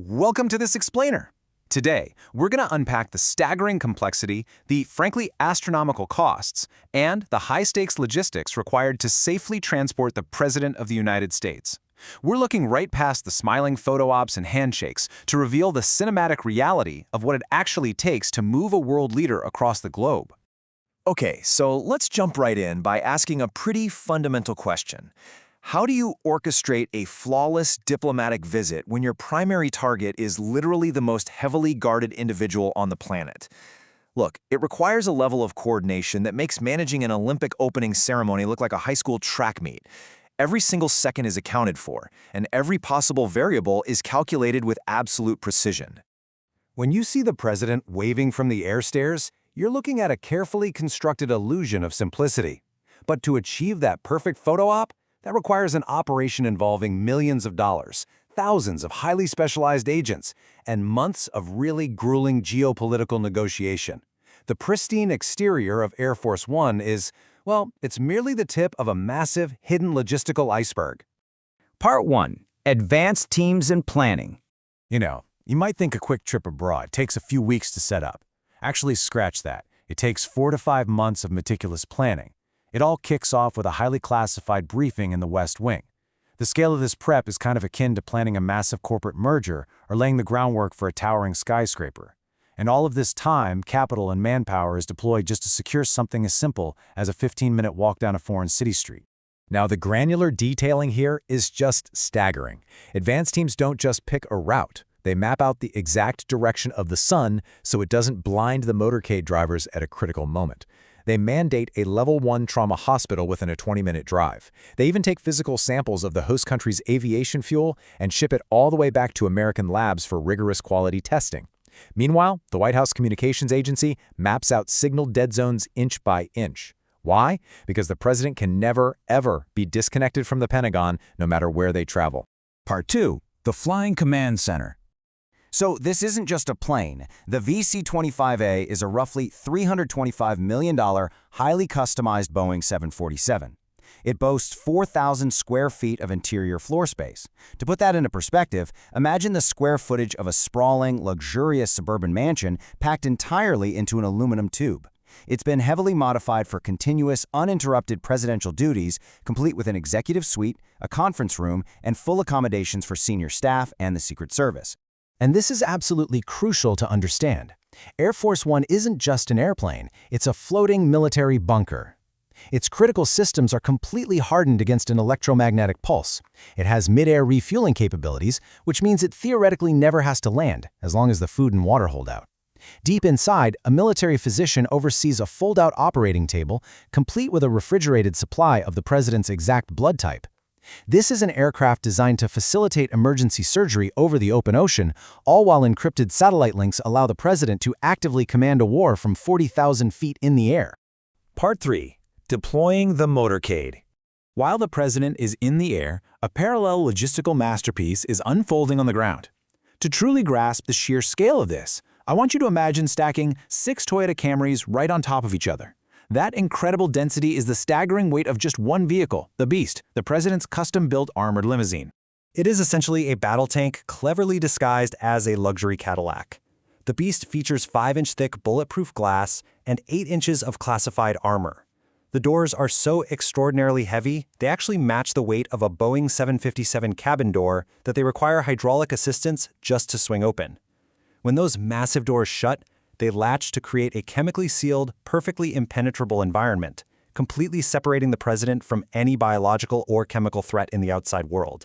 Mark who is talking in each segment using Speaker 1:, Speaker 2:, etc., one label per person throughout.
Speaker 1: Welcome to this explainer. Today, we're going to unpack the staggering complexity, the frankly astronomical costs, and the high-stakes logistics required to safely transport the President of the United States. We're looking right past the smiling photo ops and handshakes to reveal the cinematic reality of what it actually takes to move a world leader across the globe.
Speaker 2: Okay, so let's jump right in by asking a pretty fundamental question. How do you orchestrate a flawless diplomatic visit when your primary target is literally the most heavily guarded individual on the planet? Look, it requires a level of coordination that makes managing an Olympic opening ceremony look like a high school track meet. Every single second is accounted for, and every possible variable is calculated with absolute precision.
Speaker 1: When you see the president waving from the air stairs, you're looking at a carefully constructed illusion of simplicity. But to achieve that perfect photo op, that requires an operation involving millions of dollars, thousands of highly specialized agents, and months of really grueling geopolitical negotiation. The pristine exterior of Air Force One is, well, it's merely the tip of a massive, hidden logistical iceberg.
Speaker 3: Part 1. Advanced Teams and Planning.
Speaker 1: You might think a quick trip abroad takes a few weeks to set up. Actually, scratch that. It takes 4 to 5 months of meticulous planning. It all kicks off with a highly classified briefing in the West Wing. The scale of this prep is kind of akin to planning a massive corporate merger or laying the groundwork for a towering skyscraper. And all of this time, capital, and manpower is deployed just to secure something as simple as a 15-minute walk down a foreign city street. Now, the granular detailing here is just staggering. Advanced teams don't just pick a route. They map out the exact direction of the sun so it doesn't blind the motorcade drivers at a critical moment. They mandate a level 1 trauma hospital within a 20-minute drive. They even take physical samples of the host country's aviation fuel and ship it all the way back to American labs for rigorous quality testing. Meanwhile, the White House Communications Agency maps out signal dead zones inch by inch. Why? Because the president can never, ever be disconnected from the Pentagon no matter where they travel.
Speaker 3: Part 2. The Flying Command Center.
Speaker 4: So this isn't just a plane. The VC-25A is a roughly $325 million, highly customized Boeing 747. It boasts 4,000 square feet of interior floor space. To put that into perspective, imagine the square footage of a sprawling, luxurious suburban mansion packed entirely into an aluminum tube. It's been heavily modified for continuous, uninterrupted presidential duties, complete with an executive suite, a conference room, and full accommodations for senior staff and the Secret Service.
Speaker 1: And this is absolutely crucial to understand. Air Force One isn't just an airplane, it's a floating military bunker. Its critical systems are completely hardened against an electromagnetic pulse. It has mid-air refueling capabilities, which means it theoretically never has to land, as long as the food and water hold out. Deep inside, a military physician oversees a fold-out operating table, complete with a refrigerated supply of the president's exact blood type. This is an aircraft designed to facilitate emergency surgery over the open ocean, all while encrypted satellite links allow the president to actively command a war from 40,000 feet in the air.
Speaker 2: Part 3. Deploying the motorcade.
Speaker 1: While the president is in the air, a parallel logistical masterpiece is unfolding on the ground. To truly grasp the sheer scale of this, I want you to imagine stacking 6 Toyota Camrys right on top of each other. That incredible density is the staggering weight of just one vehicle, the Beast, the president's custom-built armored limousine.
Speaker 5: It is essentially a battle tank cleverly disguised as a luxury Cadillac. The Beast features 5-inch thick bulletproof glass and 8 inches of classified armor. The doors are so extraordinarily heavy, they actually match the weight of a Boeing 757 cabin door that they require hydraulic assistance just to swing open. When those massive doors shut, they latch to create a chemically sealed, perfectly impenetrable environment, completely separating the president from any biological or chemical threat in the outside world.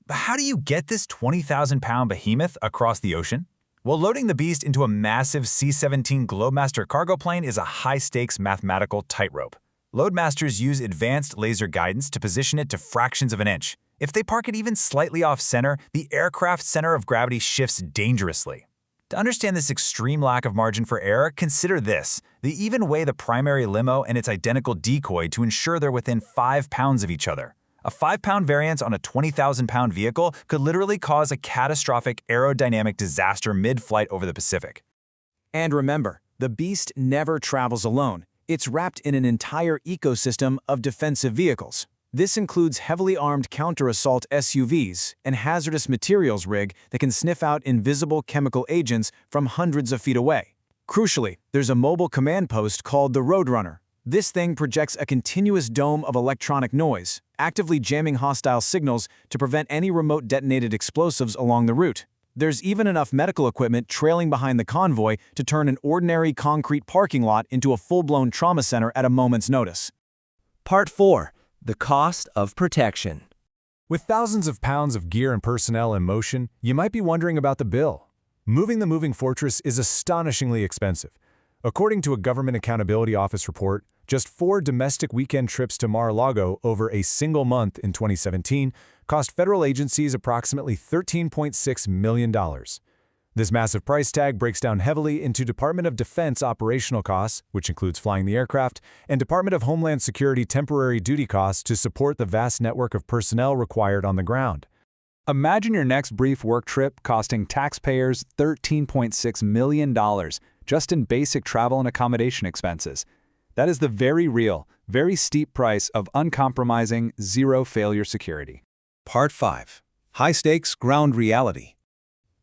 Speaker 6: But how do you get this 20,000-pound behemoth across the ocean? Well, loading the Beast into a massive C-17 Globemaster cargo plane is a high-stakes mathematical tightrope. Loadmasters use advanced laser guidance to position it to fractions of an inch. If they park it even slightly off-center, the aircraft's center of gravity shifts dangerously. To understand this extreme lack of margin for error, consider this. They even weigh the primary limo and its identical decoy to ensure they're within 5 pounds of each other. A 5-pound variance on a 20,000-pound vehicle could literally cause a catastrophic aerodynamic disaster mid-flight over the Pacific.
Speaker 3: And remember, the Beast never travels alone. It's wrapped in an entire ecosystem of defensive vehicles.
Speaker 2: This includes heavily armed counter-assault SUVs and hazardous materials rig that can sniff out invisible chemical agents from hundreds of feet away. Crucially, there's a mobile command post called the Roadrunner. This thing projects a continuous dome of electronic noise, actively jamming hostile signals to prevent any remote detonated explosives along the route. There's even enough medical equipment trailing behind the convoy to turn an ordinary concrete parking lot into a full-blown trauma center at a moment's notice.
Speaker 7: Part 4. The cost of protection.
Speaker 1: With thousands of pounds of gear and personnel in motion, you might be wondering about the bill. Moving the moving fortress is astonishingly expensive. According to a Government Accountability Office report, just 4 domestic weekend trips to Mar-a-Lago over a single month in 2017 cost federal agencies approximately $13.6 million. This massive price tag breaks down heavily into Department of Defense operational costs, which includes flying the aircraft, and Department of Homeland Security temporary duty costs to support the vast network of personnel required on the ground.
Speaker 8: Imagine your next brief work trip costing taxpayers $13.6 million just in basic travel and accommodation expenses. That is the very real, very steep price of uncompromising, zero-failure security.
Speaker 9: Part 5. High-stakes ground reality.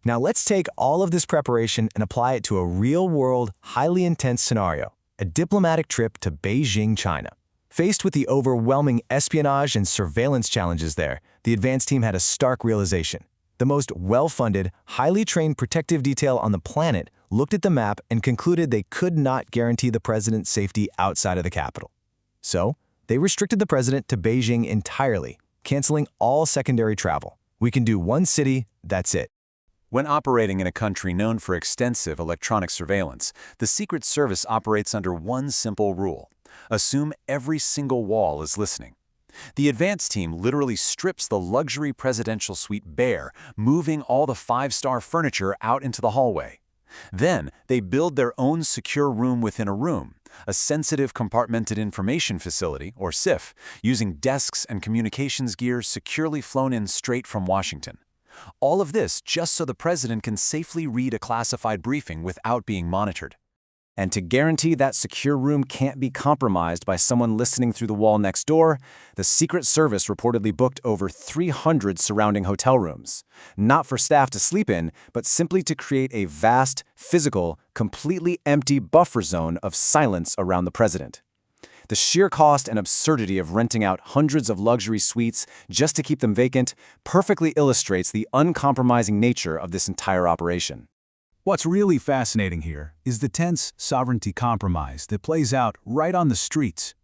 Speaker 2: Now let's take all of this preparation and apply it to a real-world, highly intense scenario, a diplomatic trip to Beijing, China. Faced with the overwhelming espionage and surveillance challenges there, the advance team had a stark realization. The most well-funded, highly trained protective detail on the planet looked at the map and concluded they could not guarantee the president's safety outside of the capital. So, they restricted the president to Beijing entirely, canceling all secondary travel. We can do one city, that's it.
Speaker 1: When operating in a country known for extensive electronic surveillance, the Secret Service operates under one simple rule: assume every single wall is listening. The advance team literally strips the luxury presidential suite bare, moving all the 5-star furniture out into the hallway. Then, they build their own secure room within a room, a sensitive compartmented information facility, or SIF, using desks and communications gear securely flown in straight from Washington. All of this just so the president can safely read a classified briefing without being monitored.
Speaker 4: And to guarantee that secure room can't be compromised by someone listening through the wall next door, the Secret Service reportedly booked over 300 surrounding hotel rooms. Not for staff to sleep in, but simply to create a vast, physical, completely empty buffer zone of silence around the president. The sheer cost and absurdity of renting out hundreds of luxury suites just to keep them vacant perfectly illustrates the uncompromising nature of this entire operation.
Speaker 10: What's really fascinating here is the tense sovereignty compromise that plays out right on the streets.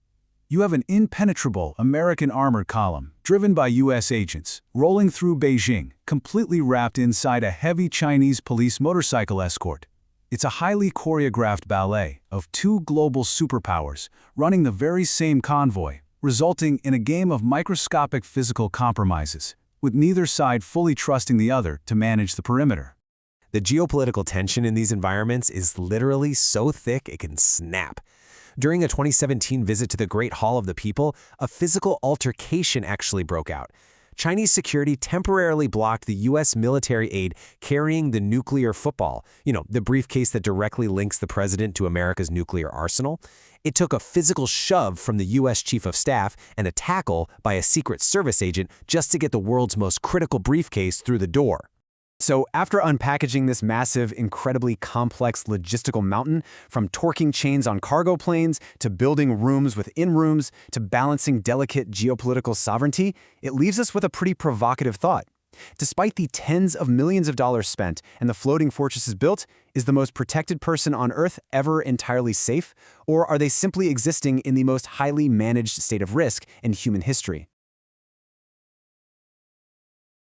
Speaker 10: You have an impenetrable American armored column, driven by U.S. agents, rolling through Beijing, completely wrapped inside a heavy Chinese police motorcycle escort. It's a highly choreographed ballet of 2 global superpowers running the very same convoy, resulting in a game of microscopic physical compromises, with neither side fully trusting the other to manage the perimeter.
Speaker 11: The geopolitical tension in these environments is literally so thick it can snap. During a 2017 visit to the Great Hall of the People, a physical altercation actually broke out. Chinese security temporarily blocked the U.S. military aid carrying the nuclear football, the briefcase that directly links the president to America's nuclear arsenal. It took a physical shove from the U.S. Chief of Staff and a tackle by a Secret Service agent just to get the world's most critical briefcase through the door.
Speaker 4: So after unpackaging this massive, incredibly complex logistical mountain, from torquing chains on cargo planes, to building rooms within rooms, to balancing delicate geopolitical sovereignty, it leaves us with a pretty provocative thought. Despite the tens of millions of dollars spent and the floating fortresses built, is the most protected person on Earth ever entirely safe? Or are they simply existing in the most highly managed state of risk in human history?